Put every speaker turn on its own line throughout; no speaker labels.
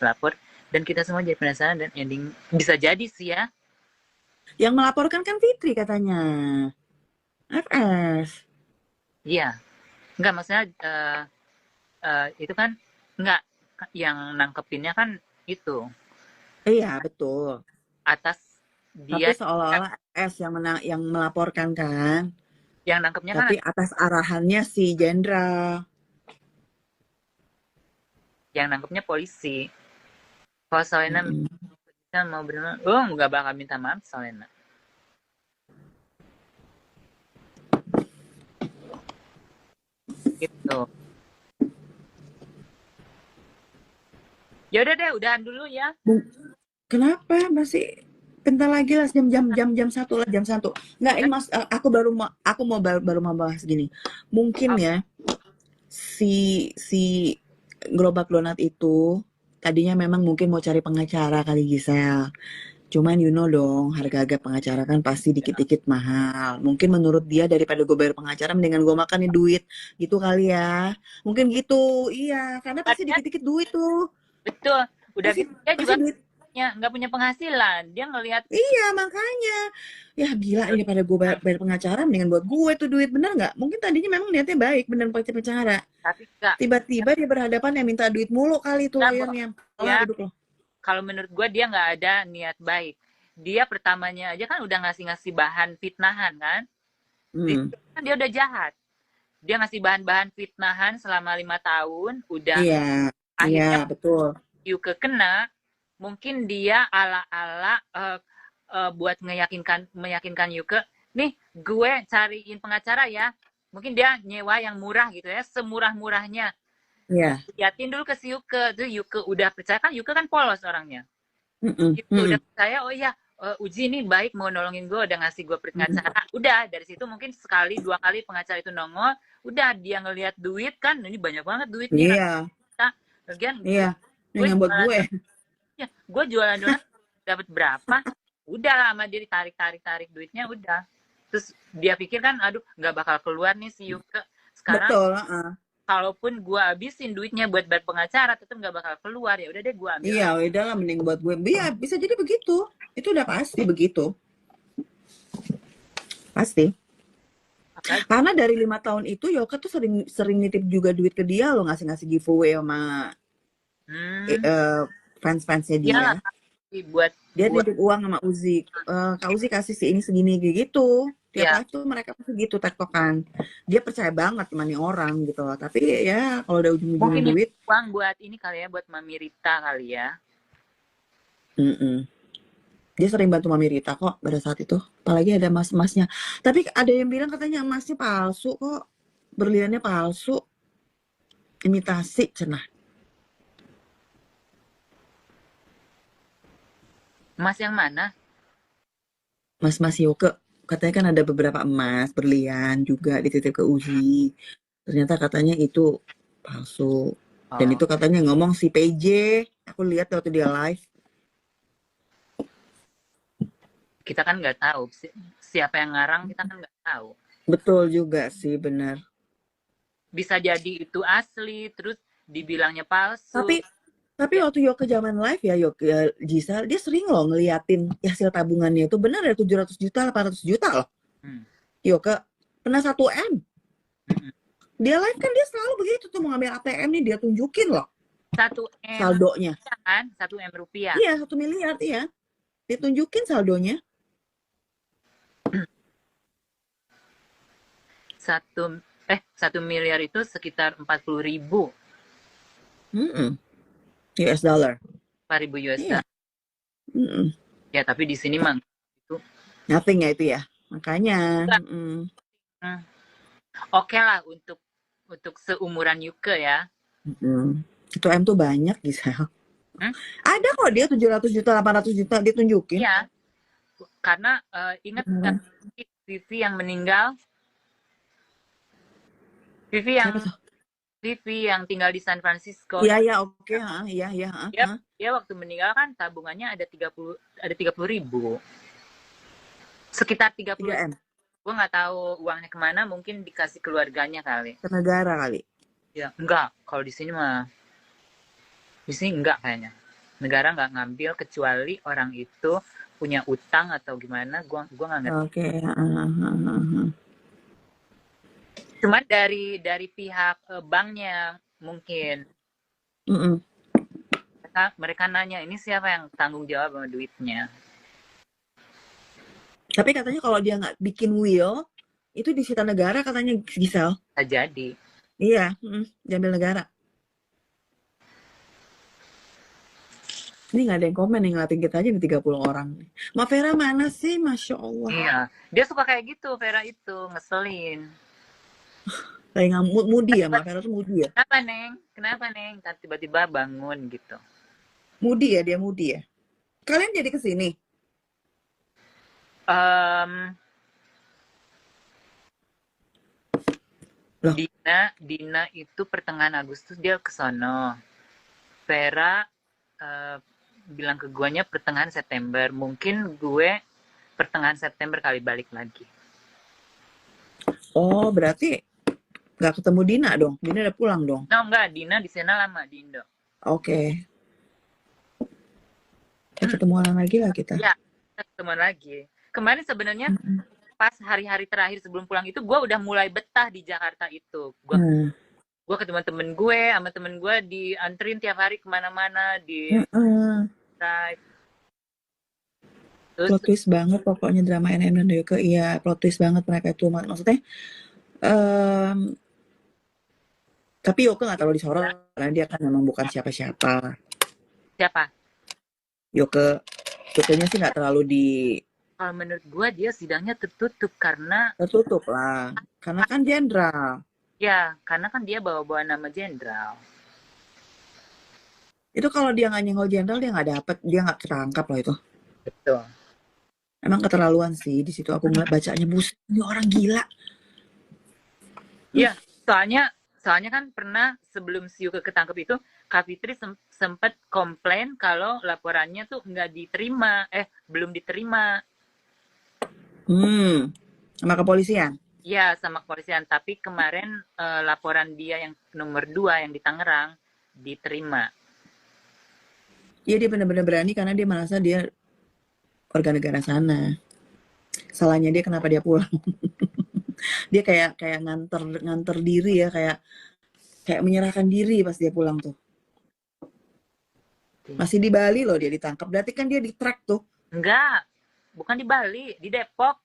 lapor dan kita semua jadi penasaran dan ending bisa jadi sih ya.
Yang melaporkan kan Fitri katanya. FS.
Iya, nggak maksudnya itu kan nggak yang nangkepinnya kan itu
Iya, betul.
atas
Tapi
dia
seolah-olah S yang melaporkan kan.
yang nangkepnya kan
Tapi atas arahannya si jenderal.
yang nangkepnya polisi. Kalau Solena
Mm-mm.
bisa mau benar, oh nggak bakal minta maaf Solena. Gitu. Ya udah deh, udahan dulu ya.
Kenapa masih bentar lagi lah jam 1 lah jam 1. Nggak ini
Udah.
Mas, aku mau baru mau bahas gini. Mungkin
Oh,
ya si gerobak donat itu tadinya memang mungkin mau cari pengacara kali Gisel. Cuman you know dong, harga-harga pengacara kan pasti
ya.
dikit-dikit mahal. Mungkin menurut dia daripada gue bayar pengacara, mendingan gue makan nih duit. Gitu kali ya. Mungkin gitu, iya. Karena pasti
Padahal
dikit-dikit duit tuh.
betul. Udah
Pasti
gitu dia
pasti
juga
duit.
nggak punya penghasilan. Dia ngelihat
Iya, makanya. Ya gila ini pada gue bayar pengacara, mendingan buat gue tuh duit. Bener nggak? Mungkin tadinya memang niatnya baik, bener pakai pengacara.
tapi nggak.
Tiba-tiba dia berhadapan yang minta duit mulu kali itu
Nah,
lawyernya. Malah
dia
duduk loh.
kalau menurut gue dia nggak ada niat baik. Dia pertamanya aja kan udah ngasih-ngasih bahan fitnahan kan. Di
Hmm.
situ kan dia udah jahat. Dia ngasih bahan-bahan fitnahan selama 5 tahun. Udah
Iya, iya
akhirnya
betul.
Yuke kena. Mungkin dia ala-ala buat meyakinkan Yuke. Nih gue cariin pengacara ya. Mungkin dia nyewa yang murah gitu ya. Semurah-murahnya.
Iya.
Liatin dulu ke si Yuke. Tuh Yuke udah percaya kan Yuke kan polos orangnya.
Mm-mm,
Gitu udah
mm-mm,
percaya oh iya Uji ini baik mau nolongin gue udah ngasih gue
mm-mm.
pengacara udah dari situ mungkin sekali 2 kali pengacara itu nongol udah dia ngelihat duit kan ini banyak banget duit nih
Iya,
kita bagian
iya.
gue
Yang buat
jualan
gue.
donat ya gue jualan donat dapat berapa udah lah sama dia tarik duitnya udah terus dia pikir kan aduh nggak bakal keluar nih si Yuke sekarang
Betul, heeh.
kalaupun gue habisin duitnya buat bayar pengacara tetap nggak bakal keluar ya udah deh gue ambil
Iya,
aja.
udah lah mending buat gue. Iya, bisa jadi begitu. Itu udah pasti begitu. Pasti.
Apalagi
Karena dari 5 tahun itu Yoka tuh sering sering nitip juga duit ke dia loh, ngasih-ngasih giveaway sama eh,
hmm
eh, fans-fansnya dia.
iyalah buat
Dia
buat
nitip uang sama Uzi. Kak Uzi kasih si ini segini kayak gitu. Tiap
ya
live tuh mereka pasti gitu tektokan. Dia percaya banget sama nih orang gitu loh. Tapi ya kalau udah ujung-ujungnya
mungkin
duit,
uang buat ini kali ya buat Mami Rita kali ya.
mm-mm. Dia sering bantu Mami Rita kok pada saat itu. Apalagi ada mas-masnya. Tapi ada yang bilang katanya emasnya palsu kok. Berliannya palsu. Imitasi cenah.
Emas yang mana?
Mas-mas Yoke. Katanya kan ada beberapa emas, berlian juga dititip ke Uzi. Ternyata katanya itu palsu. Dan
Oh,
itu katanya ngomong si PJ. Aku lihat waktu dia live.
kita kan nggak tahu siapa yang ngarang kita kan nggak tahu.
Betul juga sih, benar.
Bisa jadi itu asli, terus dibilangnya palsu.
Tapi tapi
Ya,
waktu Yoke zaman live ya Yoke ya, Gisel, dia sering loh ngeliatin hasil tabungannya itu benar ya 700 juta, 800 juta loh.
hmm,
Yoke pernah 1 M.
hmm.
Dia live kan dia selalu begitu tuh mau ngambil ATM nih dia tunjukin loh
1 M
saldonya.
rupiah kan? 1 M rupiah.
Iya 1 miliar iya. Ditunjukin saldonya.
Satu 1 miliar itu sekitar 40.000,
Mm-mm. US dollar.
4.000 US
Iya.
dollar.
Mm-mm.
Ya tapi di sini mah itu
Nothing ya itu ya. Makanya.
enggak.
Mm-mm.
Hmm. Oke lah untuk seumuran Yuke ya.
Mm-mm. Itu M tuh banyak Gisel.
Hmm?
Ada kok dia 700 juta, 800 juta ditunjukin.
Iya, karena ingat nggak
Beneran.
Vivi yang meninggal, Vivi
Siapa
yang
tuh?
Vivi yang tinggal di San Francisco.
Iya, iya, oke. Iya, iya.
Dia dia waktu meninggal kan tabungannya ada 30 ribu, sekitar 30.
3M.
Gue nggak tahu uangnya kemana, mungkin dikasih keluarganya kali.
Ke negara kali.
Ya enggak, kalau di sini mah di sini enggak kayaknya. negara nggak ngambil kecuali orang itu punya utang atau gimana, gua nggak ngerti.
Oke.
Cuman dari pihak banknya mungkin
Mm-mm.
mereka nanya ini siapa yang tanggung jawab sama duitnya.
Tapi katanya kalau dia nggak bikin will, itu disita negara katanya Gisel.
Bisa jadi.
Iya, diambil negara. Ini nggak ada yang komen nih, ngeliatin kita aja nih 30 orang. Ma Vera mana sih? Masya Allah.
Iya, dia suka kayak gitu Vera itu, ngeselin.
Kayak nggak moody ya, Ma Vera tuh moody ya.
Kenapa Neng? Kenapa Neng? Tiba-tiba bangun gitu.
Moody ya, dia moody ya. Kalian jadi kesini? Loh,
Dina itu pertengahan Agustus dia ke sono. Vera bilang ke guanya pertengahan September. Mungkin gue pertengahan September kali balik lagi.
oh berarti nggak ketemu Dina dong? Dina udah pulang dong?
No, enggak. Dina di sana lama di Indo.
Oke. Ketemuan lagi lah kita.
Ya, kita ketemuan lagi. Kemarin sebenarnya pas hari-hari terakhir sebelum pulang itu gue udah mulai betah di Jakarta itu. Gue ketemu temen gue, sama temen gue dianterin tiap hari kemana-mana di drive. Terus
Plot twist banget pokoknya drama NN dan Yoke. Iya, plot twist banget mereka itu. Maksudnya, tapi Yoke nggak terlalu disorot karena dia kan memang bukan siapa-siapa.
siapa?
Yokenya sih nggak terlalu
Kalau menurut gue dia sidangnya tertutup karena
tertutup lah. Karena kan jenderal.
ya, karena kan dia bawa-bawa nama jenderal.
Itu kalau dia nggak nyenggol jenderal dia nggak dapet, dia nggak ketangkap loh itu.
Betul.
Emang keterlaluan sih di situ aku ngeliat bacanya, buset, ini orang gila.
Iya, soalnya kan pernah sebelum si Yuke ketangkep itu, Kak Fitri sempat komplain kalau laporannya tuh nggak diterima, belum diterima.
Sama kepolisian.
Ya, sama kepolisian. Tapi kemarin laporan dia yang nomor 2 yang di Tangerang diterima.
Iya, dia benar-benar berani karena dia merasa dia warga negara sana. Salahnya dia kenapa dia pulang. Dia kayak nganter diri ya, kayak menyerahkan diri pas dia pulang tuh. Masih di Bali loh dia ditangkap. Berarti kan dia di track tuh.
Enggak, bukan di Bali, di Depok.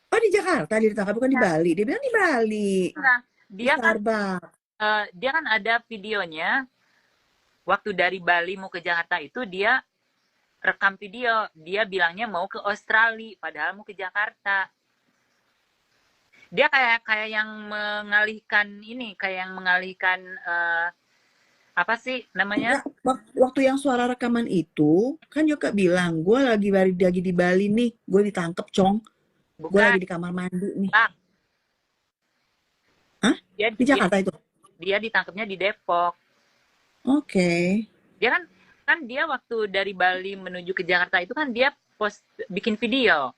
Oh, di Jakarta dia ditangkap, bukan di Bali. Dia bilang di Bali.
Nah,
Di Starbucks.
dia kan ada videonya waktu dari Bali mau ke Jakarta itu dia rekam video, dia bilangnya mau ke Australia padahal mau ke Jakarta. Dia kayak yang mengalihkan apa sih namanya?
Waktu yang suara rekaman itu kan Yoka bilang, gue lagi di Bali nih, gue ditangkep Cong, gue lagi di kamar mandi nih. Hah? Di Jakarta itu?
Dia ditangkapnya di Depok.
Oke.
Dia kan dia waktu dari Bali menuju ke Jakarta itu kan dia bikin video.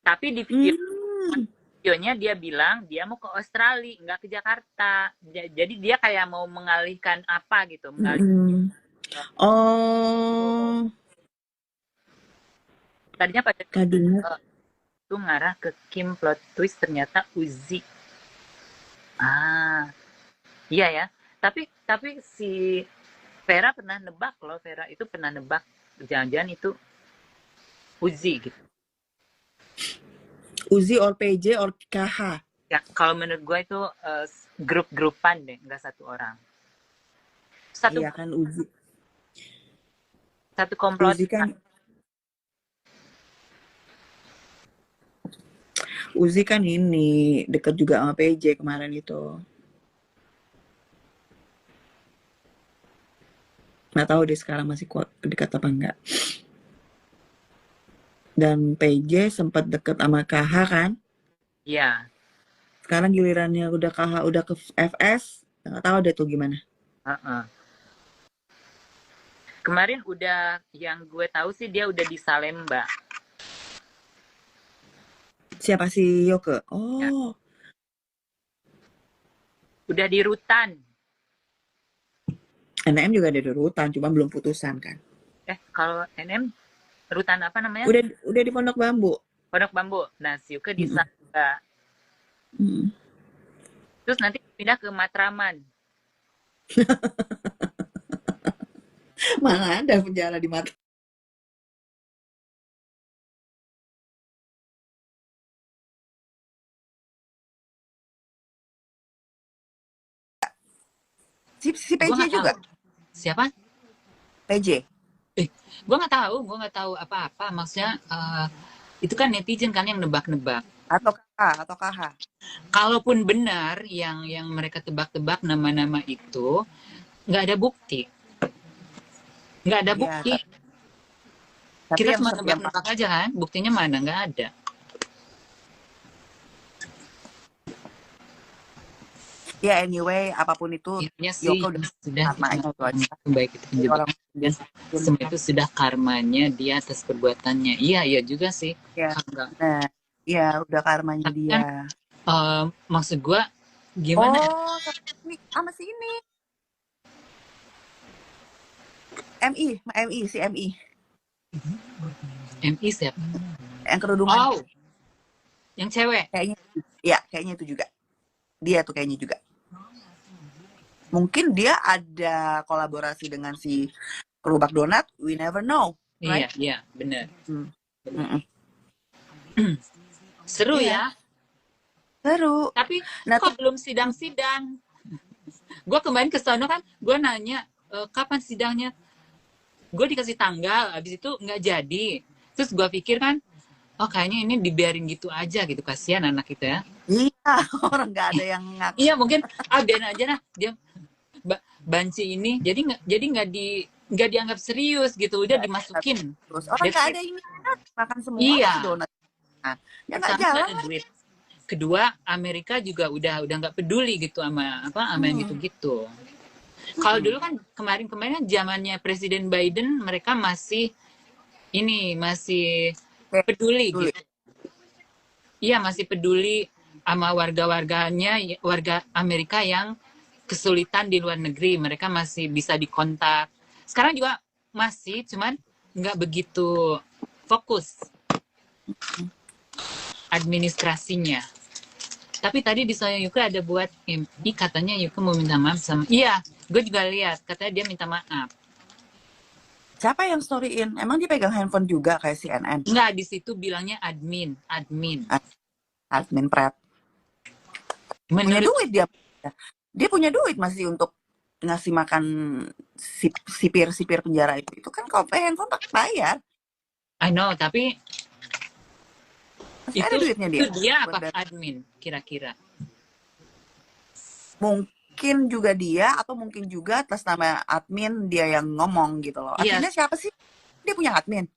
Tapi di videonya dia bilang dia mau ke Australia, nggak ke Jakarta. Jadi dia kayak mau mengalihkan apa gitu.
Oh.
Tadinya itu ngarah ke Kim, plot twist ternyata Uzi. Iya ya. Tapi si Vera pernah nebak loh, Vera itu pernah nebak jangan-jangan itu Uzi gitu.
Uzi or PJ or KH.
Ya, kalau menurut gue itu grup-grupan deh, nggak satu orang.
Iya kan Uzi.
Satu komplot.
Uzi kan ini deket juga sama PJ kemarin itu. Nggak tahu deh sekarang masih dekat apa enggak. Dan PJ sempat deket sama KH kan?
Iya.
Sekarang gilirannya udah KH udah ke FS, nggak tahu deh tuh gimana.
Kemarin udah yang gue tahu sih dia udah di Salemba.
Siapa si Yoke? Oh. Ya.
Udah di Rutan.
NM juga ada di rutan, cuma belum putusan kan.
Kalau NM rutan apa namanya?
Udah di Pondok Bambu.
Pondok Bambu. Nah, si Yuke di
Mm-mm.
sana.
Mm-mm.
Terus nanti pindah ke Matraman.
Mana ada penjara di mata. Si
Gue
PJ
nggak tahu.
juga.
Siapa?
PJ.
Gue nggak tahu apa-apa. Maksudnya itu kan netizen kan yang nebak-nebak.
Atau KH. Atau KH.
Kalaupun benar yang mereka tebak-tebak nama-nama itu, nggak ada bukti. Nggak ada
Ya,
bukti.
tapi
Kita
yang
cuma
yang
nebak-nebak aja kan. Buktinya mana? Nggak ada.
ya anyway, apapun itu,
Intinya sih
Yoko udah
sudah
karmanya itu aja.
baik itu
Jadi
penjebakan
orang
dan semua itu sudah karmanya dia atas perbuatannya. Iya juga sih.
ya,
Enggak.
nah, ya udah karmanya
Tapi
dia.
kan maksud gue gimana?
Oh, sama si ini. MI, si MI.
MI siapa?
Yang kerudungan.
Oh, yang cewek.
Kayaknya itu juga. Dia tuh kayaknya juga. Mungkin dia ada kolaborasi dengan si Kerubak Donat, we never know, right?
Iya, benar.
Mm-mm.
Seru
Iya.
ya.
Seru.
Tapi
Nah,
kok belum sidang-sidang? Gue kemarin ke sono kan, gue nanya kapan sidangnya. Gue dikasih tanggal, abis itu nggak jadi. Terus gue pikir kan, oh kayaknya ini dibiarin gitu aja gitu, kasihan anak itu ya.
iya, orang nggak ada yang ngaku.
Iya mungkin biarin aja nah dia banci ini jadi nggak dianggap serius gitu, udah dimasukin.
Terus orang nggak ada ini makan semua
Iya.
si donat. Nah, ya nggak
Pertama
jalan.
nggak ada duit. Kedua, Amerika juga udah nggak peduli gitu sama yang gitu-gitu. Kalau dulu kan kemarin zamannya Presiden Biden, mereka masih peduli gitu. Iya, masih peduli sama warga Amerika yang kesulitan di luar negeri. Mereka masih bisa dikontak. Sekarang juga masih, cuman nggak begitu fokus administrasinya. Tapi tadi di Soyo Yuka ada buat MI, katanya Yuka mau minta maaf sama. Iya, gue juga lihat, katanya dia minta maaf.
Siapa yang storyin? Emang dia pegang handphone juga kayak CNN?
Enggak, di situ bilangnya admin.
Admin prep. Punya duit dia. Dia punya duit masih untuk ngasih makan sipir penjara itu. Itu kan kalau handphone pakai bayar.
I know, tapi
Masih ada duitnya dia.
Itu dia apa admin kira-kira?
Mungkin juga dia atau mungkin juga atas nama admin dia yang ngomong gitu loh. Adminnya siapa sih? Dia punya admin.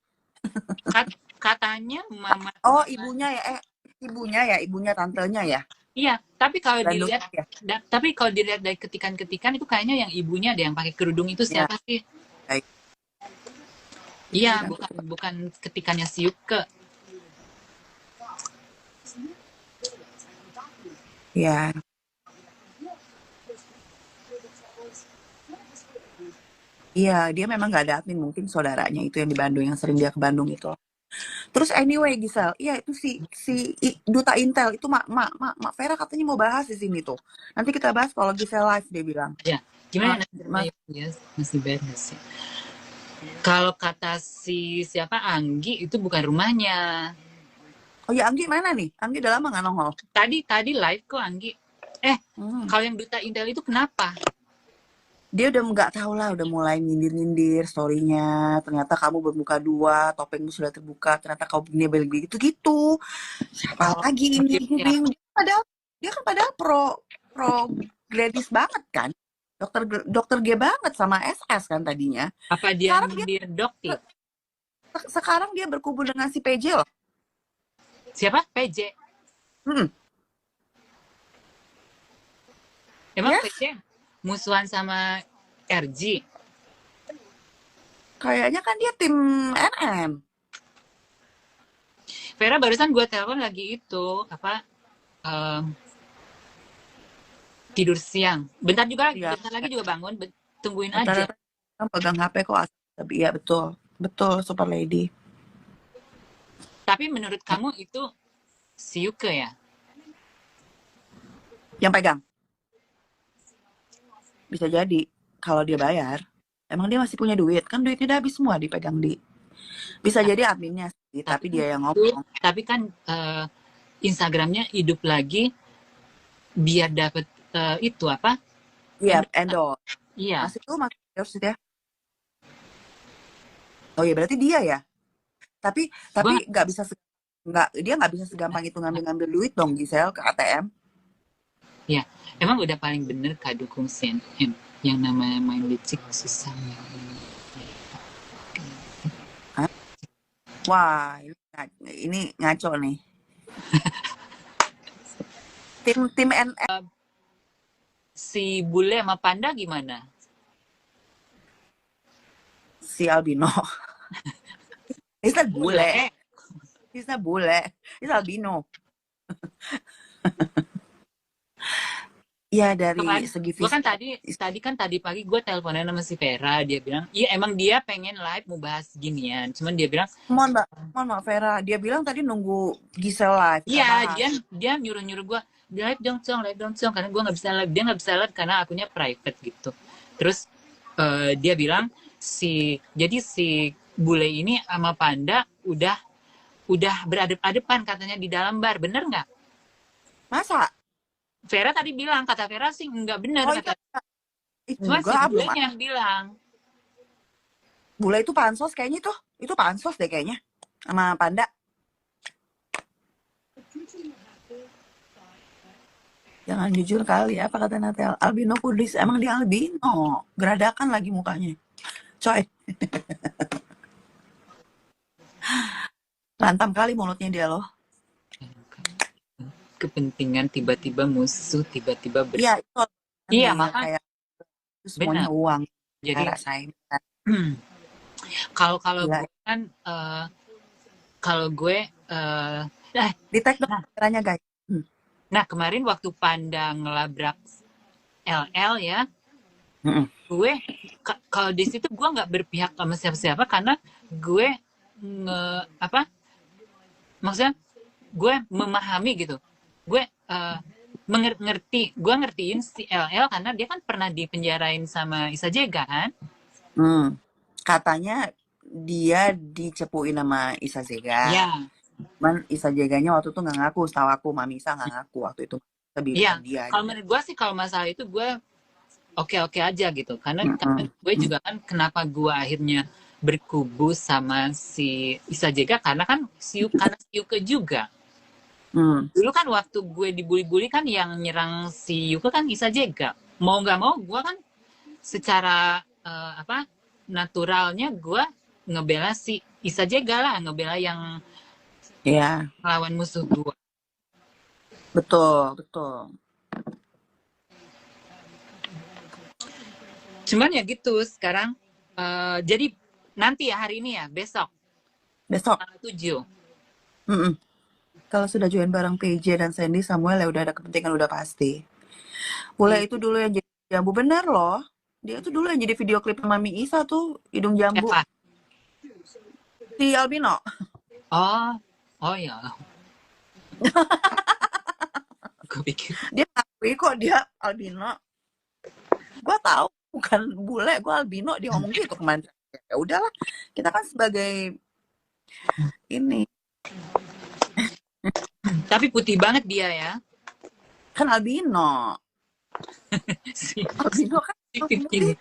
Katanya mama.
Oh, ibunya ya, ibunya tantenya ya.
Iya, tapi kalau dilihat dari ketikan-ketikan itu kayaknya yang ibunya ada yang pakai kerudung itu siapa sih?
Baik.
Iya, bukan ketikannya si Yuke.
Ya. Iya, dia memang nggak ada admin, mungkin saudaranya itu yang di Bandung, yang sering dia ke Bandung itu. Terus anyway, Gisel, iya itu si Duta Intel itu Mak Vera katanya mau bahas di sini tuh. Nanti kita bahas kalau Gisel live, dia bilang.
Ya, gimana masih beres sih. Kalau kata siapa Anggi itu bukan rumahnya.
Oh ya, Anggi mana nih? Anggi udah lama nggak nongol?
Tadi live kok Anggi. Kalau yang Duta Intel itu kenapa?
Dia udah nggak tahu lah, udah mulai nyindir story-nya. Ternyata kamu bermuka dua, topengmu sudah terbuka. Ternyata kau punya beli gitu. Siapa lagi ini? Dia kan padahal pro Gladys banget kan? Dokter G banget sama SS kan tadinya.
Apa dia nyindir Dokti?
Sekarang dia berkumpul dengan si PJ loh.
Siapa? PJ? Emang PJ musuhan sama RG?
Kayaknya kan dia tim NM.
Vera barusan gue telepon lagi itu tidur siang. Bentar lagi juga bangun. tungguin aja.
Rata-rata orang pegang HP kok asal. Tapi iya betul. Betul, Super Lady.
Tapi menurut kamu itu si Yuke ya?
Yang pegang. Bisa jadi. Kalau dia bayar. Emang dia masih punya duit. Kan duitnya udah habis semua dipegang di. Bisa jadi adminnya sih. Tapi dia yang ngomong.
Tapi kan Instagramnya hidup lagi biar dapet itu apa?
Iya, endorse.
Iya.
Masih tuh masih endorse ya. Oh iya berarti dia ya. Tapi nggak bisa dia nggak bisa segampang itu ngambil duit dong Gisel ke ATM.
Ya, emang udah paling bener Kak dukung CNM yang namanya main licik susah.
Wah, ini ngaco nih. Tim NF.
Si bule sama panda gimana?
Si albino. Bisa bule. Bisa bule. Bisa albino. Iya dari segi
gue
fisik.
kan tadi pagi gue teleponan sama si Vera, dia bilang iya emang dia pengen live mau bahas ginian, cuman dia bilang
mohon mbak Vera, dia bilang tadi nunggu Gisel live.
Iya, dia nyuruh gue live dong cong, karena gue nggak bisa live, dia nggak bisa live karena akunnya private gitu. Terus dia bilang jadi si bule ini sama panda udah beradep-adepan katanya di dalam bar, bener nggak?
Masa?
Vera tadi bilang, kata Vera sih nggak bener.
Oh
kata.
Cuma
si bulenya yang bilang.
Bule itu pansos kayaknya tuh. Itu pansos deh kayaknya. Sama panda. Jangan jujur kali apa kata Natal. Albino kudis. Emang dia albino. Geradakan lagi mukanya. Coy. Lantam kali mulutnya dia loh.
Kepentingan tiba-tiba musuh, tiba-tiba
Iya, itu.
Iya, makanya.
Kayak semuanya uang.
Jadi kalau gue kan kalau gue
di tag dong caranya guys.
Nah kemarin waktu Panda ngelabrak LL ya, gue kalau di situ gue nggak berpihak sama siapa-siapa karena gue maksudnya gue memahami gitu, gue ngertiin si LL karena dia kan pernah dipenjarain sama Isa Jega kan.
Katanya dia dicepuin sama Isa Jega.
Iya.
Cuman Isa Jeganya waktu itu nggak ngaku, setahu aku Mami Isa nggak ngaku waktu itu.
Iya. Kalau menurut gue sih kalau masalah itu gue oke aja gitu, karena gue juga kan kenapa gue akhirnya berkubu sama si Isa Jega karena kan karena si Yuke juga. Dulu kan waktu gue dibully-bully kan yang nyerang si Yuke kan Isa Jega. Mau nggak mau gue kan secara naturalnya gue ngebela si Isa Jega lah, ngebela yang lawan musuh gue.
Betul.
Cuman ya gitu sekarang. Jadi nanti ya hari ini ya, besok. Tanggal 7.
Kalau sudah join bareng PJ dan Sandy, Samuel ya udah ada kepentingan udah pasti. Boleh itu dulu yang jadi jambu, bener loh. Dia tuh dulu yang jadi video klip Mami Isa tuh, hidung jambu.
Siapa?
Si albino.
Oh ya. Gue pikir
dia ngakui kok dia albino. Gue tahu bukan bule, gue albino, dia ngomong gitu kemarin. Ya udahlah, kita kan sebagai ini.
Tapi putih banget dia ya.
Kan albino. Albino kan putih.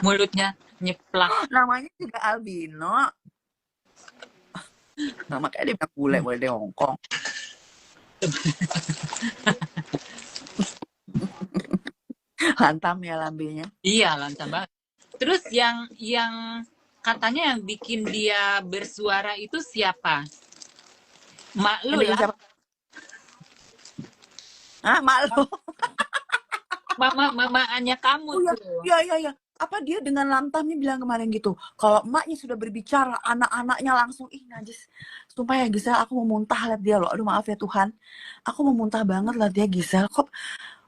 Mulutnya nyeplak.
Namanya juga albino. Nah, makanya dia bilang bule, boleh di Hongkong. Lantam ya lambenya.
Iya, lantam banget. Terus yang katanya yang bikin dia bersuara itu siapa? Mak lu lah.
Mak lu.
Mamaannya kamu tuh.
Iya. Apa dia dengan lantamnya bilang kemarin gitu, kalau emaknya sudah berbicara, anak-anaknya langsung najis. Sumpah ya Gisel, aku mau muntah lihat dia loh. Aduh maaf ya Tuhan, aku mau muntah banget lihat dia Gisel. Kok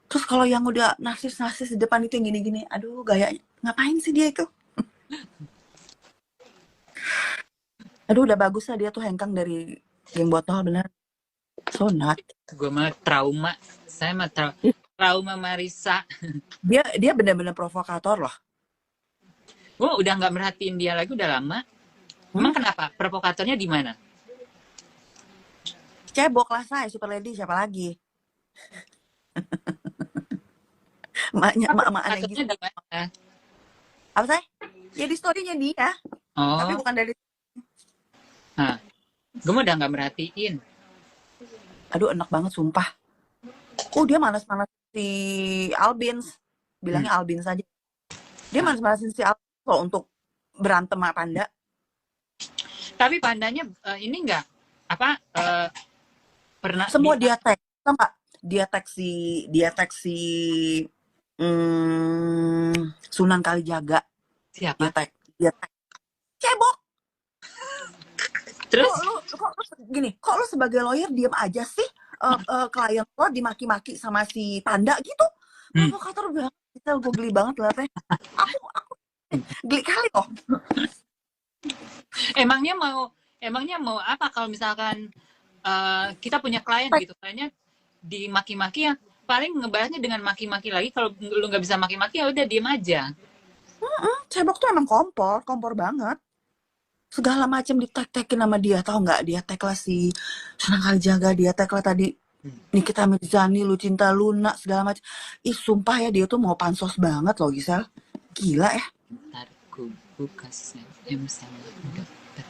Terus kalau yang udah narsis-narsis di depan itu yang gini-gini, aduh gayanya, ngapain sih dia itu? Aduh udah bagus lah dia tuh hengkang dari geng botol bener. So not.
Gue mah trauma. Saya mah trauma Marisa.
Dia bener-bener provokator loh.
Gue udah nggak merhatiin dia lagi udah lama. Emang
Hmm?
kenapa? Provokatornya di mana?
Cebok lah saya, Super Lady siapa lagi? Maknya, mak-makannya
Provokatornya
Gisel.
di mana?
Apa saya? Ya di story-nya dia, tapi
Oh,
bukan dari.
nah, gue mah udah nggak merhatiin.
Aduh enak banget sumpah. Dia manas-manas si Albins.
Hmm.
Bilangnya Albins aja. Dia
Nah,
manas-manasin si Albins loh untuk berantem sama Panda.
tapi pandanya ini nggak apa pernah di
Semua dia tag. Tau nggak? Dia tag si Sunan Kalijaga. Dia
siapa?
tag. Dia tag. Cebok.
Terus
Kok lu sebagai lawyer diem aja sih? Klien lo dimaki-maki sama si Panda gitu.
hmm,
Provokator banget. Gue geli banget lah teh. Aku geli kali loh.
emangnya mau apa kalau misalkan kita punya klien gitu, kliennya dimaki-maki ya paling ngebalasnya dengan maki-maki lagi. Kalau lu nggak bisa maki-maki ya udah diem aja.
Cebok tuh emang kompor banget. Segala macam ditek-tekin sama dia, tau nggak? Dia tag lah si Sunan Kalijaga, dia tag lah tadi Nikita Mirzani, Lu Cinta Luna, segala macam. Ih, sumpah ya dia tuh mau pansos banget loh, Gisel. Gila ya.
Ntar gue buka sama dokter.